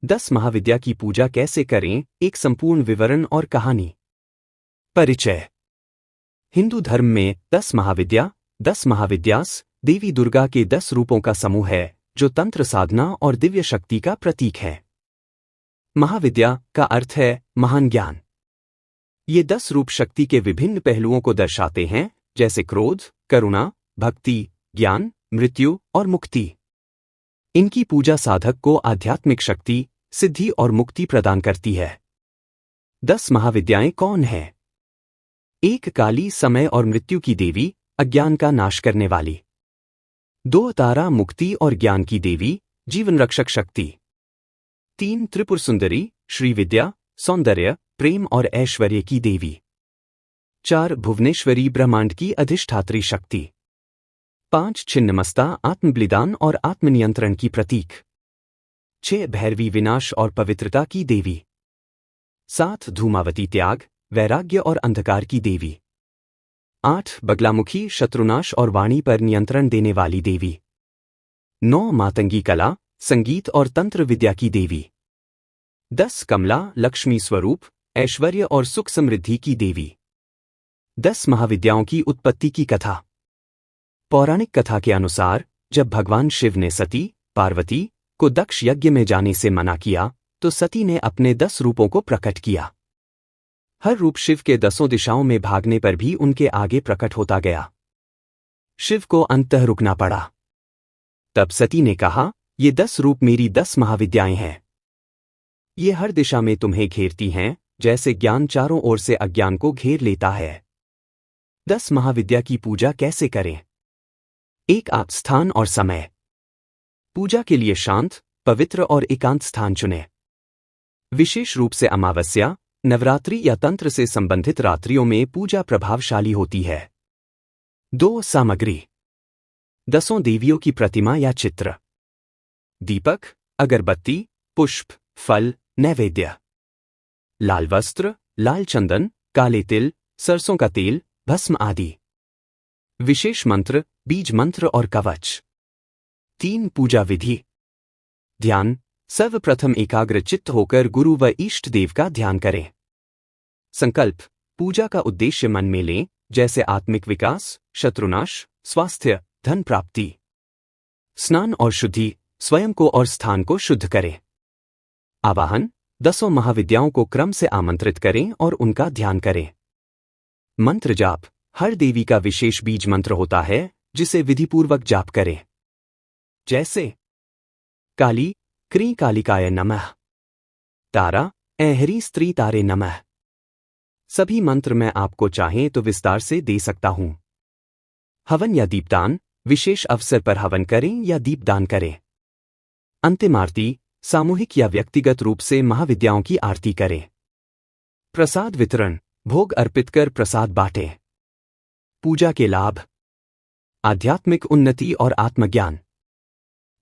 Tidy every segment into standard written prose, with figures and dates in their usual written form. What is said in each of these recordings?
10 महाविद्या की पूजा कैसे करें, एक संपूर्ण विवरण और कहानी। परिचय। हिंदू धर्म में 10 महाविद्या, 10 महाविद्यास, देवी दुर्गा के 10 रूपों का समूह है जो तंत्र साधना और दिव्य शक्ति का प्रतीक है। महाविद्या का अर्थ है महान ज्ञान। ये 10 रूप शक्ति के विभिन्न पहलुओं को दर्शाते हैं, जैसे क्रोध, करुणा, भक्ति, ज्ञान, मृत्यु और मुक्ति। इनकी पूजा साधक को आध्यात्मिक शक्ति, सिद्धि और मुक्ति प्रदान करती है। 10 महाविद्याएं कौन हैं? 1 काली, समय और मृत्यु की देवी, अज्ञान का नाश करने वाली। 2 तारा, मुक्ति और ज्ञान की देवी, जीवन रक्षक शक्ति। 3 त्रिपुर सुंदरी, श्री विद्या, सौंदर्य, प्रेम और ऐश्वर्य की देवी। 4 भुवनेश्वरी, ब्रह्मांड की अधिष्ठात्री शक्ति। 5 छिन्नमस्ता, आत्मबलिदान और आत्मनियंत्रण की प्रतीक। 6 भैरवी, विनाश और पवित्रता की देवी। 7 धूमावती, त्याग, वैराग्य और अंधकार की देवी। 8 बगलामुखी, शत्रुनाश और वाणी पर नियंत्रण देने वाली देवी। 9 मातंगी, कला, संगीत और तंत्र विद्या की देवी। 10 कमला, लक्ष्मी स्वरूप, ऐश्वर्य और सुख समृद्धि की देवी। 10 महाविद्याओं की उत्पत्ति की कथा। पौराणिक कथा के अनुसार जब भगवान शिव ने सती, पार्वती को दक्ष यज्ञ में जाने से मना किया तो सती ने अपने 10 रूपों को प्रकट किया। हर रूप शिव के 10 दिशाओं में भागने पर भी उनके आगे प्रकट होता गया। शिव को अंततः रुकना पड़ा। तब सती ने कहा, ये 10 रूप मेरी 10 महाविद्याएं हैं। ये हर दिशा में तुम्हें घेरती हैं, जैसे ज्ञान चारों ओर से अज्ञान को घेर लेता है। 10 महाविद्या की पूजा कैसे करें? 1 आप स्थान और समय। पूजा के लिए शांत, पवित्र और एकांत स्थान चुनें। विशेष रूप से अमावस्या, नवरात्रि या तंत्र से संबंधित रात्रियों में पूजा प्रभावशाली होती है। 2 सामग्री। 10 देवियों की प्रतिमा या चित्र। दीपक, अगरबत्ती, पुष्प, फल, नैवेद्य। लाल वस्त्र, लाल चंदन, काले तिल, सरसों का तेल, भस्म आदि। विशेष मंत्र, बीज मंत्र और कवच। 3 पूजा विधि। ध्यान। सर्वप्रथम एकाग्र चित्त होकर गुरु व इष्ट देव का ध्यान करें। संकल्प। पूजा का उद्देश्य मन में लें, जैसे आत्मिक विकास, शत्रुनाश, स्वास्थ्य, धन प्राप्ति। स्नान और शुद्धि। स्वयं को और स्थान को शुद्ध करें। आवाहन। 10 महाविद्याओं को क्रम से आमंत्रित करें और उनका ध्यान करें। मंत्र जाप। हर देवी का विशेष बीज मंत्र होता है जिसे विधिपूर्वक जाप करें, जैसे काली, क्री कालिकाय नमः। तारा, ऐहरी स्त्री तारे नमः। सभी मंत्र मैं आपको चाहें तो विस्तार से दे सकता हूं। हवन या दीपदान। विशेष अवसर पर हवन करें या दीपदान करें। अंतिम आरती। सामूहिक या व्यक्तिगत रूप से महाविद्याओं की आरती करें। प्रसाद वितरण। भोग अर्पित कर प्रसाद बांटें। पूजा के लाभ। आध्यात्मिक उन्नति और आत्मज्ञान।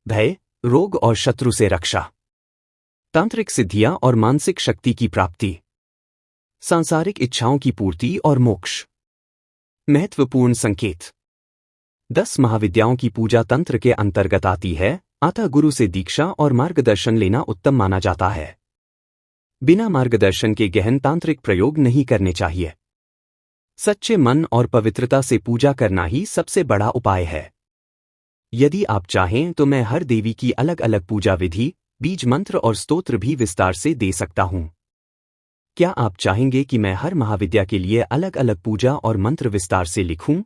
भय, रोग और शत्रु से रक्षा। तांत्रिक सिद्धियां और मानसिक शक्ति की प्राप्ति। सांसारिक इच्छाओं की पूर्ति और मोक्ष। महत्वपूर्ण संकेत। 10 महाविद्याओं की पूजा तंत्र के अंतर्गत आती है, अतः गुरु से दीक्षा और मार्गदर्शन लेना उत्तम माना जाता है। बिना मार्गदर्शन के गहन तांत्रिक प्रयोग नहीं करने चाहिए। सच्चे मन और पवित्रता से पूजा करना ही सबसे बड़ा उपाय है। यदि आप चाहें तो मैं हर देवी की अलग अलग पूजा विधि, बीज मंत्र और स्तोत्र भी विस्तार से दे सकता हूं। क्या आप चाहेंगे कि मैं हर महाविद्या के लिए अलग अलग पूजा और मंत्र विस्तार से लिखूं?